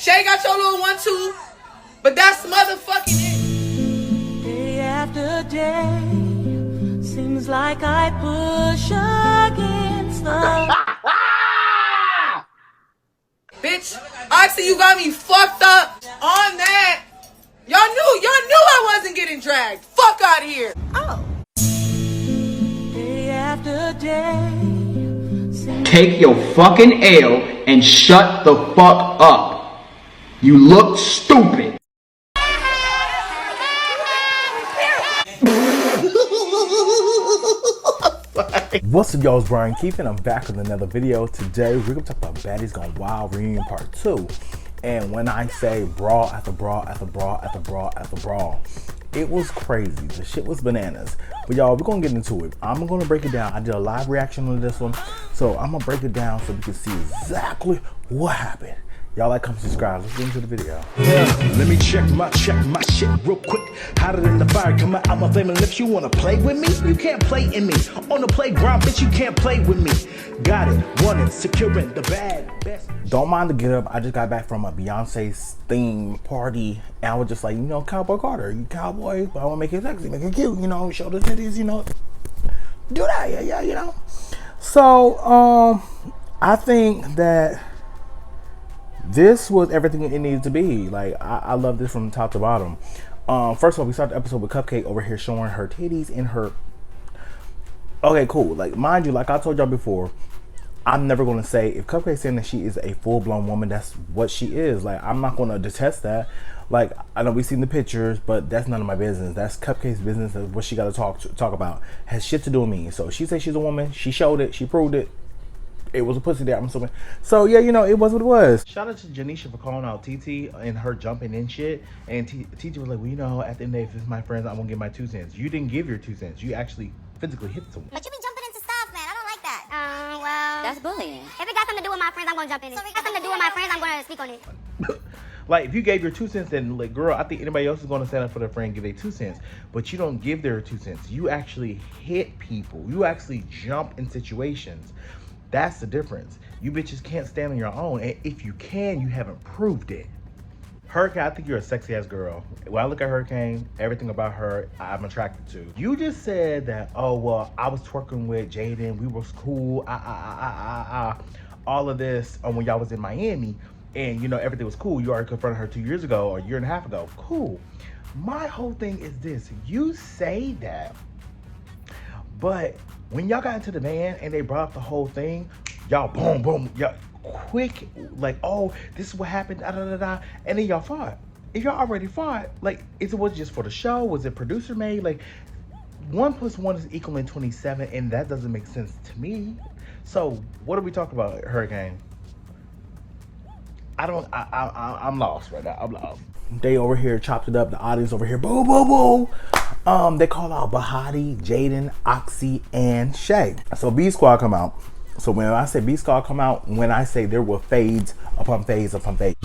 Shay got your little 1-2, but that's motherfucking it. Day after day, seems like I push against the... Bitch, Oxy, you got me fucked up on that. Y'all knew I wasn't getting dragged. Fuck out of here. Oh. Day after day. Take your fucking L and shut the fuck up. You look stupid. What's up, y'all? It's Brian Keith, and I'm back with another video. Today we're gonna talk about Baddies Gone Wild Reunion Part 2. And when I say brawl after brawl after brawl after brawl after brawl, it was crazy. The shit was bananas. But y'all, we're gonna get into it. I'm gonna break it down. I did a live reaction on this one, so I'm gonna break it down so we can see exactly what happened. Y'all like, comment, subscribe. Let's get into the video. Yeah, let me check my shit real quick. Hotter than the fire coming out my flaming lips. You wanna play with me? You can't play in me. On the playground, bitch, you can't play with me. Got it, want it, securing the best. Don't mind the get up. I just got back from a Beyonce's theme party, and I was just like, you know, Cowboy Carter, you cowboy, but I wanna make it sexy, make it cute, you know, show the titties, you know, do that, yeah, you know. So, I think that this was everything it needed to be. Like, I love this from top to bottom. First of all, we start the episode with Cupcake over here showing her titties and her... Okay, cool. Like, mind you, like I told y'all before, I'm never going to say, if Cupcake's saying that she is a full-blown woman, that's what she is. Like, I'm not going to detest that. Like, I know we've seen the pictures, but that's none of my business. That's Cupcake's business. That's what she got to talk about. Has shit to do with me. So she says she's a woman. She showed it. She proved it. It was a pussy there, I'm assuming. So yeah, you know, it was what it was. Shout out to Janisha for calling out TT and her jumping in shit. And TT was like, well, you know, at the end of the day, if it's my friends, I'm gonna give my 2 cents. You didn't give your 2 cents. You actually physically hit someone. But you be jumping into stuff, man. I don't like that. Well, that's bullying. If it got something to do with my friends, I'm gonna jump in it. So if it got something to do with my friends, I'm gonna speak on it. Like, if you gave your 2 cents, then, like, girl, I think anybody else is gonna stand up for their friend and give their 2 cents. But you don't give their 2 cents. You actually hit people. You actually jump in situations. That's the difference. You bitches can't stand on your own, and if you can, you haven't proved it. Hurricane, I think you're a sexy ass girl. When I look at Hurricane, everything about her, I'm attracted to. You just said that, oh, well, I was twerking with Jaden, we was cool, all of this when y'all was in Miami, and you know, everything was cool. You already confronted her 2 years ago, or a year and a half ago. Cool. My whole thing is this, you say that, but when y'all got into the van and they brought up the whole thing, y'all boom, y'all quick, like, oh, this is what happened, and then y'all fought. If y'all already fought, like, was it just for the show? Was it producer made? Like, 1 + 1 is equaling 27, and that doesn't make sense to me. So, what are we talking about, Hurricane? I'm lost right now. I'm lost. They over here chopped it up. The audience over here, boo, boo, boo. They call out Bahati, Jaden, Oxy, and Shay. So B Squad come out. So when I say B Squad come out, when I say there were fades upon fades upon fades.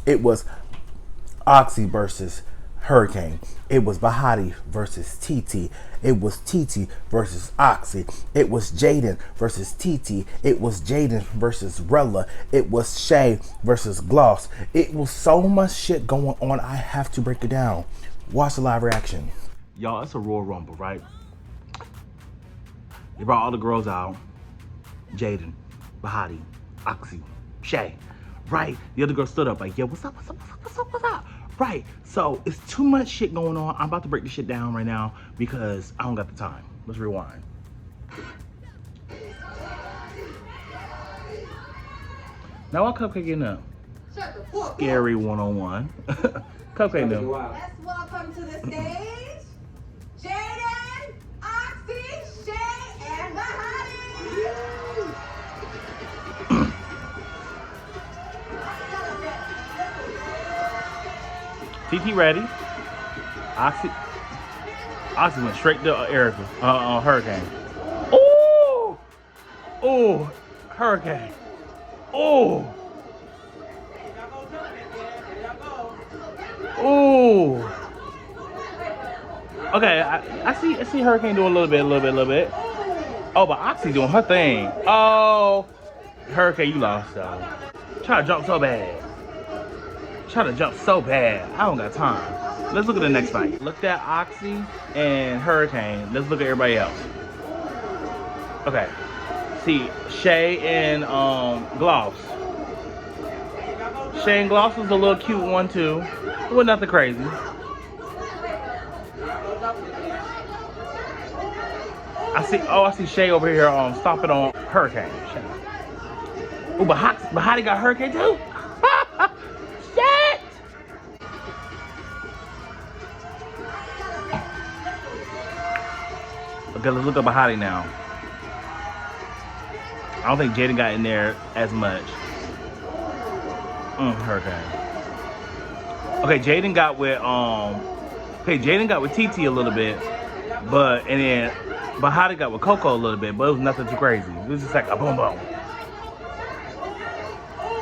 It was Oxy versus Hurricane. It was Bahati versus TT. It was TT versus Oxy. It was Jaden versus TT. It was Jaden versus Rella. It was Shay versus Gloss. It was so much shit going on. I have to break it down. Watch the live reaction. Y'all, it's a Royal Rumble, right? They brought all the girls out. Jaden, Bahati, Oxy, Shay. Right? The other girl stood up like, yeah, what's up? Right, so it's too much shit going on. I'm about to break this shit down right now because I don't got the time. Let's rewind. Now what Cupcake getting up? Scary one-on-one. Cupcake do. Let's welcome to the stage, Jaden, Oxy, Shay, and Bahati. TT ready. Oxy went straight to Erica. Hurricane. Oh! Oh! Hurricane. Oh! Oh! Okay, I see Hurricane doing a little bit. Oh, but Oxy doing her thing. Oh, Hurricane, you lost though. Try to jump so bad. Try to jump so bad. I don't got time. Let's look at the next fight. Look at Oxy and Hurricane. Let's look at everybody else. Okay. See, Shay and Gloss. Shay and Gloss was a little cute one too. It was nothing crazy. I see Shay over here stomping on Hurricane. Oh, but Hottie got Hurricane too? Shit! Okay, let's look up Hottie now. I don't think Jaden got in there as much. Hurricane. Okay, Jaden got with TT a little bit, but Hottie got with Coco a little bit, but it was nothing too crazy. It was just like a boom boom.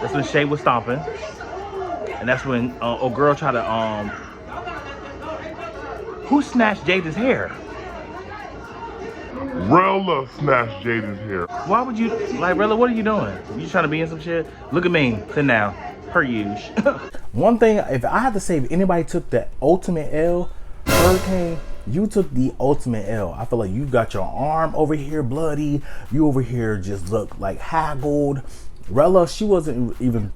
That's when Shay was stomping, and that's when a girl tried to who snatched Jaden's hair? Rella snatched Jaden's hair. Why would you, like, Rella, what are you doing? You trying to be in some shit? Look at me, sit down. Per use. One thing, if I had to say, if anybody took the ultimate L, Hurricane, you took the ultimate L. I feel like you got your arm over here bloody. You over here just look like haggled. Rella, she wasn't even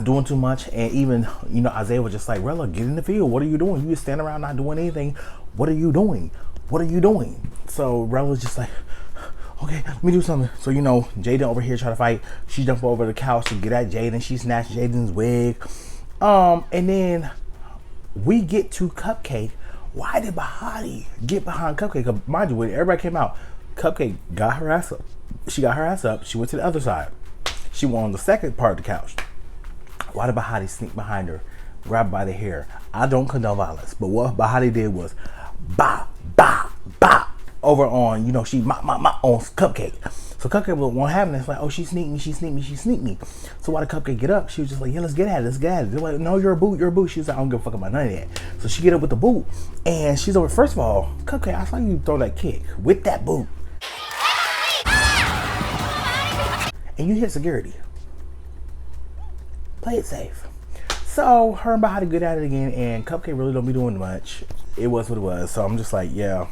doing too much, and even, you know, Isaiah was just like, Rella, get in the field. What are you doing? You just stand around not doing anything. What are you doing? What are you doing? So Rella's just like, okay, let me do something. So, you know, Jaden over here trying to fight. She jumped over the couch to get at Jaden. She snatched Jaden's wig. And then we get to Cupcake. Why did Bahati get behind Cupcake? 'Cause mind you, when everybody came out, Cupcake got her ass up. She got her ass up. She went to the other side. She went on the second part of the couch. Why did Bahati sneak behind her, grab her by the hair? I don't condone violence, but what Bahati did was bop, bop, bop over on, you know, she mop, mop, mop on Cupcake. So Cupcake wasn't having it. It's like, oh, she sneaked me, she sneaked me, she sneaked me. So why did Cupcake get up? She was just like, yeah, let's get at it, let's get at it. They're like, no, you're a boot, you're a boot. She was like, I don't give a fuck about none of that. So she get up with the boot, and she's over. First of all, Cupcake, I saw you throw that kick with that boot, and you hit security. Play it safe. So her and Bahati good at it again, and Cupcake really don't be doing much. It was what it was. So I'm just like, yeah,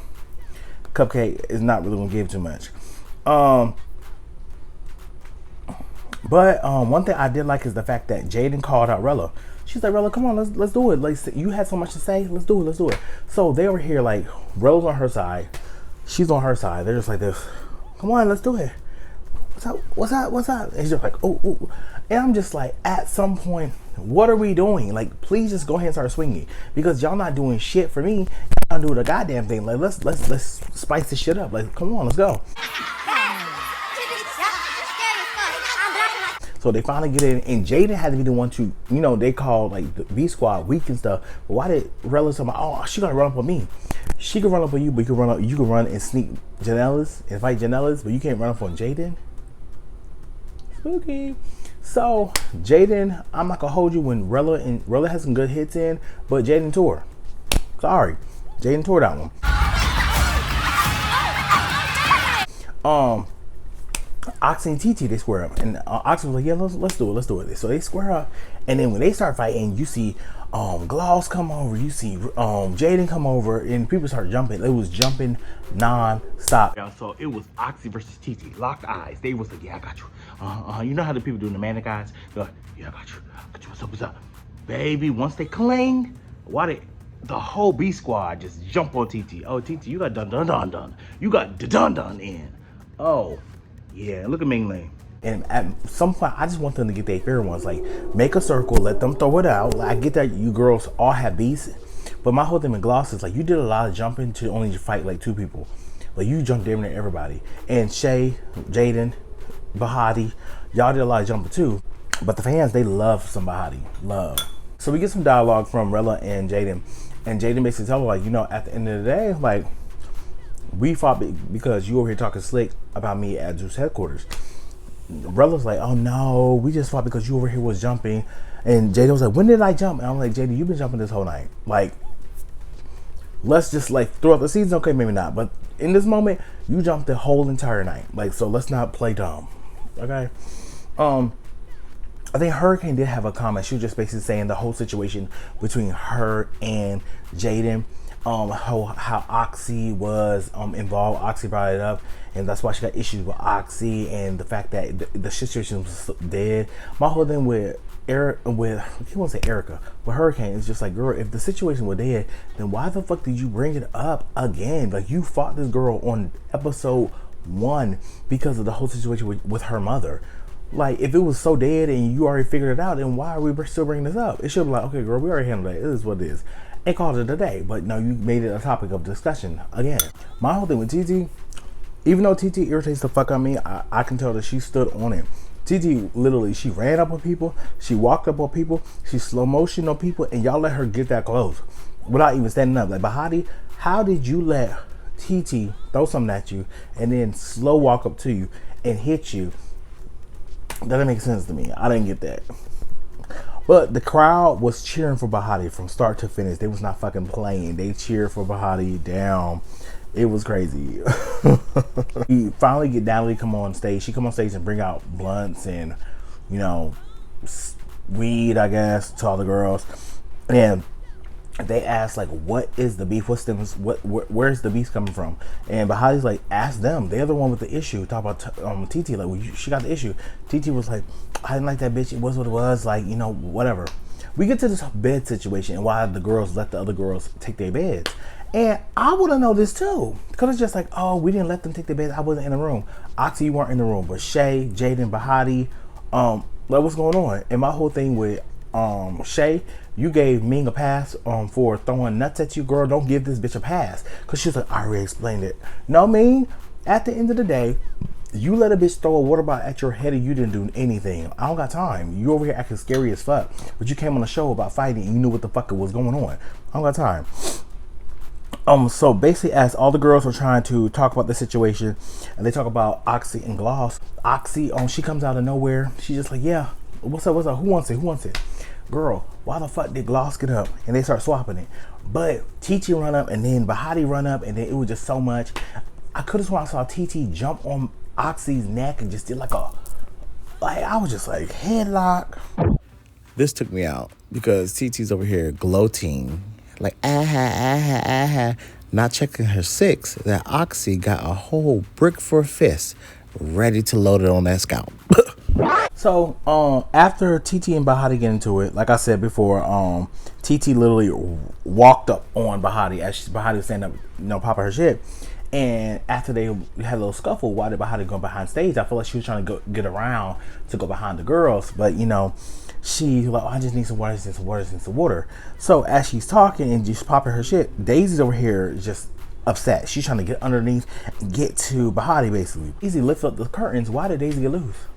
Cupcake is not really gonna give too much. But one thing I did like is the fact that Jaden called out Rella. She's like, Rella, come on, let's do it. Like, you had so much to say, let's do it. So they were here, like, Rella's on her side, she's on her side. They're just like this. Come on, let's do it. What's up? And she's just like, oh. And I'm just like, at some point, what are we doing? Like, please just go ahead and start swinging, because y'all not doing shit for me. Y'all doing a goddamn thing. Like, let's spice this shit up. Like, come on, let's go. So they finally get in, and Jaden had to be the one to, you know, they call like the V Squad weak and stuff. But why did Rella say, oh, she gonna run up on me? She can run up on you, but you can run and sneak Janellies and fight Janellies, but you can't run up on Jaden. Spooky. So Jaden, I'm not gonna hold you when Rella has some good hits in, but Jaden tore. Sorry, Jaden tore that one. Oxy and TT, they square up, and Oxy was like, yeah, let's do it. So they square up, and then when they start fighting, you see Gloss come over, you see Jaden come over, and people start jumping. It was jumping non-stop. Yeah, so it was Oxy versus TT, locked eyes. They was like, yeah, I got you. You know how the people do the manic eyes? They're like, yeah, I got you. What's up? Baby, once they cling, the whole B Squad just jump on TT. Oh, TT, you got dun. You got dun in. Oh. Yeah, look at Ming Ling. And at some point, I just want them to get their favorite ones. Like, make a circle, let them throw it out. Like, I get that you girls all have beasts, but my whole thing with Gloss is, like, you did a lot of jumping to only fight, like, 2 people. Like, you jumped damn near everybody. And Shay, Jaden, Bahati, y'all did a lot of jumping, too. But the fans, they love some Bahati. Love. So we get some dialogue from Rella and Jaden. And Jaden basically tells her, like, you know, at the end of the day, like, we fought because you over here talking slick about me at Zues headquarters. Rella's like, oh no, we just fought because you over here was jumping. And Jaden was like, when did I jump? And I'm like, Jaden, you've been jumping this whole night. Like, let's just like throughout the season, okay, maybe not, but in this moment, you jumped the whole entire night. Like, so let's not play dumb, okay? I think Hurricane did have a comment. She was just basically saying the whole situation between her and Jaden, how Oxy was involved. Oxy brought it up, and that's why she got issues with Oxy, and the fact that the situation was dead. My whole thing with he won't say Erica, but Hurricane is just like, girl, if the situation was dead, then why the fuck did you bring it up again? Like, you fought this girl on episode 1 because of the whole situation with her mother. Like, if it was so dead and you already figured it out, then why are we still bringing this up? It should be like, okay, girl, we already handled that. It is what it is. And called it a day. But no, you made it a topic of discussion again. My whole thing with TT, even though TT irritates the fuck out of me, I can tell that she stood on it. TT literally, she ran up on people, she walked up on people, she slow motion on people, and y'all let her get that close without even standing up. Like, Bahati, how did you let TT throw something at you and then slow walk up to you and hit you? That didn't make sense to me. I didn't get that. But the crowd was cheering for Bahati from start to finish. They was not fucking playing. They cheered for Bahati down. It was crazy. We finally get Natalie come on stage. She come on stage and bring out blunts and, you know, weed, I guess, to all the girls. And they asked, like, what is the beef? Where's the beef coming from? And Bahati's like, ask them. They're the one with the issue. Talk about TT. Like, well, she got the issue. TT was like, I didn't like that bitch. It was what it was. Like, you know, whatever. We get to this bed situation and why the girls let the other girls take their beds. And I would have known this too. Because it's just like, oh, we didn't let them take their beds. I wasn't in the room. Oxy, you weren't in the room. But Shay, Jaden, Bahati, like, what's going on? And my whole thing with Shay, you gave Ming a pass for throwing nuts at you. Girl, don't give this bitch a pass. Because she was like, I already explained it. No, Ming, at the end of the day, you let a bitch throw a water bottle at your head and you didn't do anything. I don't got time. You over here acting scary as fuck. But you came on the show about fighting and you knew what the fuck was going on. I don't got time. So basically, as all the girls were trying to talk about the situation, and they talk about Oxy and Gloss, Oxy, she comes out of nowhere. She's just like, yeah, what's up, who wants it? Girl, why the fuck did Gloss get up? And they start swapping it. But TT run up, and then Bahati run up, and then it was just so much. I could have sworn I saw TT jump on Oxy's neck and just did I was just like, headlock. This took me out because TT's over here gloating. Like, not checking her 6, that Oxy got a whole brick for a fist, ready to load it on that scalp. So, after TT and Bahati get into it, like I said before, TT literally walked up on Bahati as Bahati was standing up, popping her shit. And after they had a little scuffle, why did Bahati go behind stage? I feel like she was trying to get around to go behind the girls, but she like, I just need some water. So as she's talking and just popping her shit, Daisy's over here just upset. She's trying to get underneath and get to Bahati basically. Daisy lifts up the curtains. Why did Daisy get loose?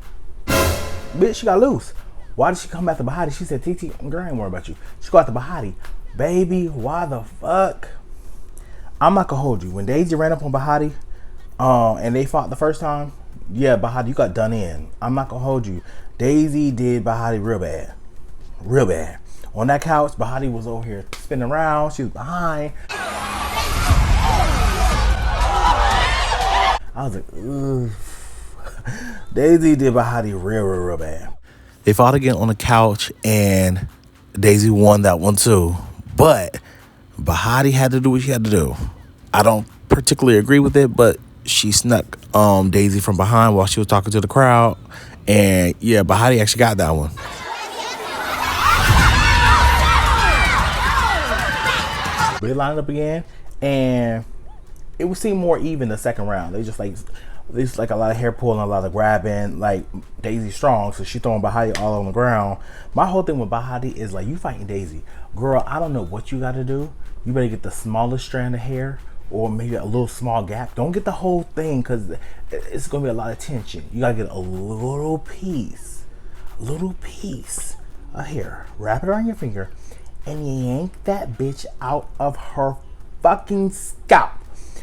Bitch, she got loose. Why did she come after Bahati? She said, TT, girl, I ain't worried about you. She go after Bahati. Baby, why the fuck? I'm not gonna hold you. When Daisy ran up on Bahati, and they fought the first time, yeah, Bahati, you got done in. I'm not gonna hold you. Daisy did Bahati real bad. Real bad. On that couch, Bahati was over here spinning around. She was behind. I was like, ugh. Daisy did Bahati real bad. They fought again on the couch, and Daisy won that one too. But Bahati had to do what she had to do. I don't particularly agree with it, but she snuck Daisy from behind while she was talking to the crowd. And yeah, Bahati actually got that one. They lined up again, and it would seem more even the second round. There's like a lot of hair pulling, a lot of grabbing. Like, Daisy's strong, so she throwing Bahati all on the ground. My whole thing with Bahati is like, you fighting Daisy, girl. I don't know what you got to do. You better get the smallest strand of hair, or maybe a little small gap. Don't get the whole thing, because it's gonna be a lot of tension. You gotta get a little piece of hair. Wrap it around your finger, and yank that bitch out of her fucking scalp.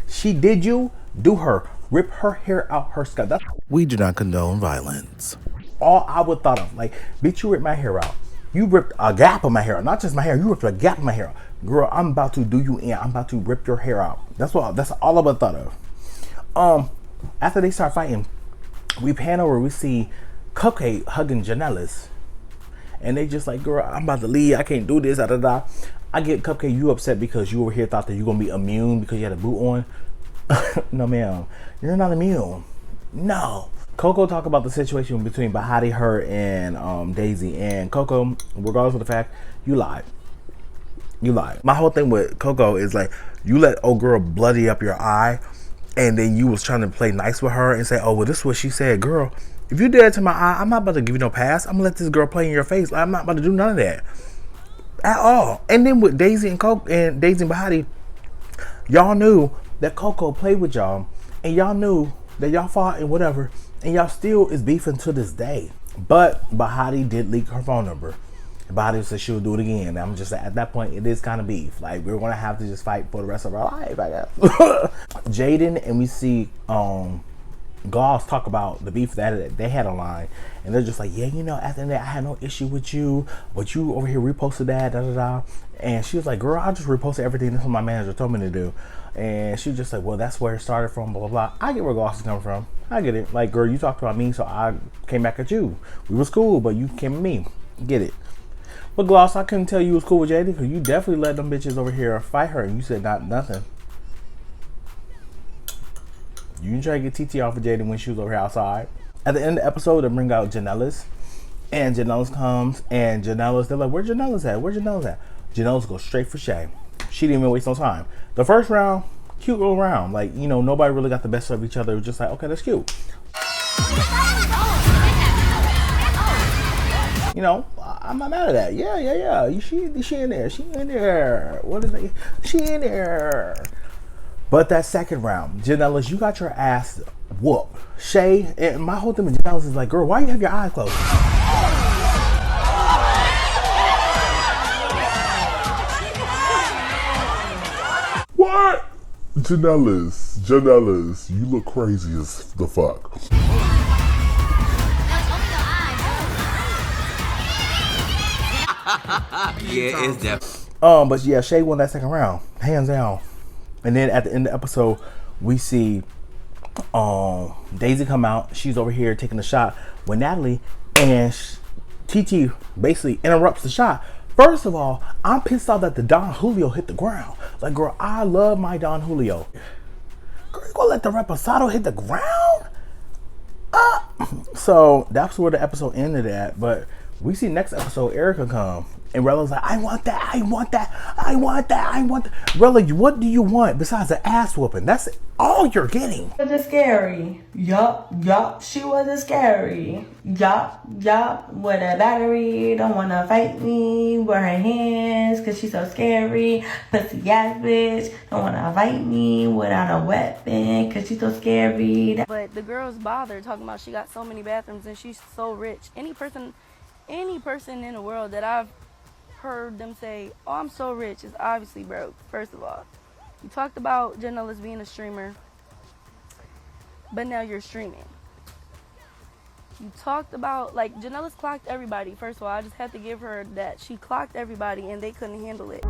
She did you, do her. Rip her hair out her scalp. That's We do not condone violence. all I would thought of. Like, bitch, you rip my hair out. You ripped a gap in my hair. Not just my hair. You ripped a gap in my hair. Girl, I'm about to do you in. I'm about to rip your hair out. That's all I thought of. After they start fighting, we pan over, we see Cupcake hugging Janellies. And they just like, girl, I'm about to leave. I can't do this. Da, da, da. I get Cupcake, you upset because you over here thought that you're going to be immune because you had a boot on. No, ma'am. You're not immune. No. Coco talk about the situation between Bahati, her, and Daisy. And Coco, regardless of the fact, you lied. You lied. My whole thing with Coco is like, you let old girl bloody up your eye, and then you was trying to play nice with her and say, oh, well, this is what she said. Girl, if you did that to my eye, I'm not about to give you no pass. I'm going to let this girl play in your face. I'm not about to do none of that. At all. And then with Daisy and Coco and Daisy and Bahati, y'all knew that Coco played with y'all, and y'all knew that y'all fought and whatever, and y'all still is beefing to this day. But Bahati did leak her phone number. Bahati said she'll do it again. I'm just at that point, it is kind of beef. Like, we're gonna have to just fight for the rest of our life, I guess. Jaden and we see Goss talk about the beef that they had online, and they're just like, yeah, you know, at the end of the day, I had no issue with you, but you over here reposted that, da da da. And she was like, girl, I just reposted everything. That's what my manager told me to do. And she was just like, well, that's where it started from, blah, blah, blah. I get where Goss is coming from. I get it. Like, girl, you talked about me, so I came back at you. We was cool, but you came at me. Get it. But Gloss, I couldn't tell you was cool with Jaden because you definitely let them bitches over here fight her, and you said nothing. You didn't try to get TT off of Jaden when she was over here outside. At the end of the episode, they bring out Janellies, and Janellies comes, and Janellies, they're like, where Janellies at? Where Janellies at? Janellies goes straight for Shay. She didn't even waste no time. The first round, cute little round. Like, you know, nobody really got the best of each other. It was just like, okay, that's cute. You know, I'm not mad at that. Yeah. She in there. She in there. What is it? She in there. But that second round, Janellies, you got your ass whooped. Shay, and my whole thing with Janellies is like, girl, why you have your eyes closed? What? Janellies, you look crazy as the fuck. Yeah, it's definitely. But yeah, Shay won that second round, hands down. And then at the end of the episode, we see Daisy come out. She's over here taking a shot with Natalie, and TT basically interrupts the shot. First of all, I'm pissed off that the Don Julio hit the ground. Like, girl, I love my Don Julio. Girl, you gonna let the Reposado hit the ground? So that's where the episode ended at. But we see next episode, Erica come. And Rella's like, I want that. Rella, what do you want besides an ass whooping? That's all you're getting. Was it scary? Yup. She wasn't scary. Yup. With a battery, don't wanna fight me. With her hands, cause she's so scary. Pussy ass bitch, don't wanna fight me without a weapon, cause she's so scary. But the girl's bothered talking about she got so many bathrooms and she's so rich. Any person in the world that I've heard them say, oh, I'm so rich, is obviously broke. First of all, you talked about Janellies being a streamer, but now you're streaming. You talked about, like, Janellies clocked everybody. First of all, I just had to give her that. She clocked everybody and they couldn't handle it.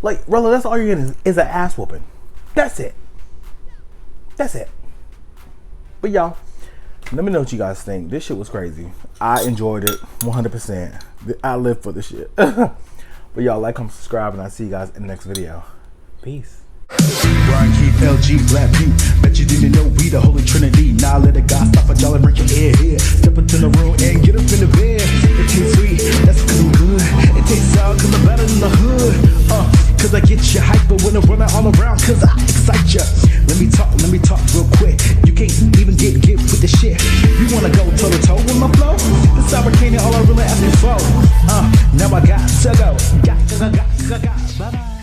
Like, Rella, that's all you're getting is an ass whooping. That's it. But y'all, let me know what you guys think. This shit was crazy. I enjoyed it 100%. I live for this shit. But y'all, like, comment, subscribe, and I'll see you guys in the next video. Peace. Brian Keith, LG, Black Butte. Bet you didn't know we the Holy Trinity. Now let the God stop a y'all and break your head here. Step into the room and get up in the bed. It tastes sweet, that's cause I'm good. It tastes sour cause I'm better than the hood. Cause I get you hyper when I'm running all around, cause I excite you. Let me talk real quick. You can't even get with the shit. You wanna go toe to toe with my flow? This African all I really ask me for. Now I got to go. Got. Bye bye.